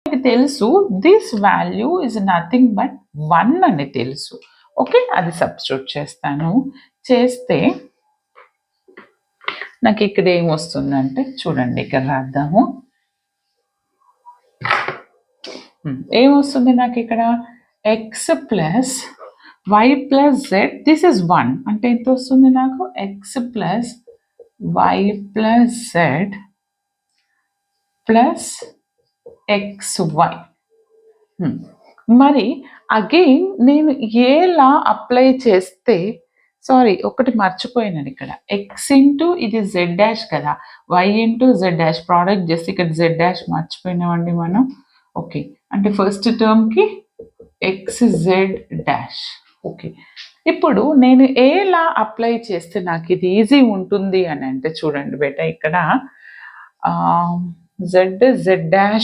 మీకు తెలుసు this value is nothing but 1 అని తెలుసు. ఓకే, అది సబ్స్టిట్యూట్ చేస్తాను. చేస్తే నాకు ఇక్కడ ఏమొస్తుందంటే చూడండి, ఇక్కడ రాద్దాము. ఏమొస్తుంది నాకు ఇక్కడ X plus Y plus Z, this is 1 అంటే ఎంత వస్తుంది నాకు X plus Y plus Z plus X Y. మరి అగైన్ నేను ఏలా అప్లై చేస్తే, సారీ ఒకటి మర్చిపోయినాను ఇక్కడ, ఎక్స్ ఇంటూ ఇది జెడ్ డాష్ కదా, Y into Z dash product చేస్తే ఇక్కడ జెడ్ డాష్ మర్చిపోయినామండి మనం. ఓకే, అంటే ఫస్ట్ టర్మ్కి ఎక్స్ జెడ్ డాష్. ఓకే, ఇప్పుడు నేను ఏలా అప్లై చేస్తే నాకు ఇది ఈజీ ఉంటుంది అని అంటే చూడండి బేటా, ఇక్కడ జెడ్ జెడ్ డాష్